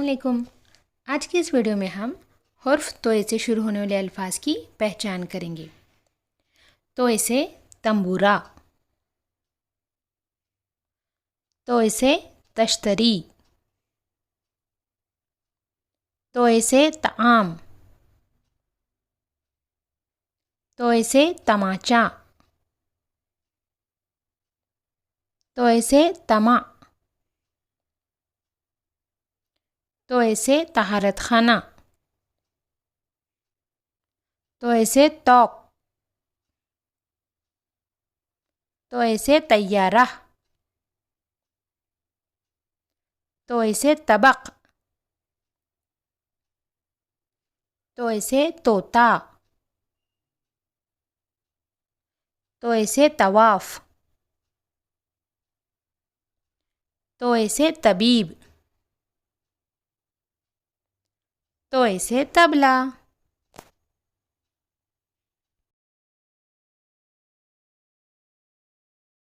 अस्सलामुअलैकुम। आज की इस वीडियो में हम हर्फ तोए से शुरू होने वाले अल्फाज की पहचान करेंगे। तोए से तंबूरा, तोए से तश्तरी, तोए से ताम, तोए से तमाचा, तोए से तमा, तोए से तहारत खाना, तोए से तौक, तोए से तैयारा, तोए से तबक, तोए से तोता, तोए से तवाफ, तोए से तबीब, तोए से तबला।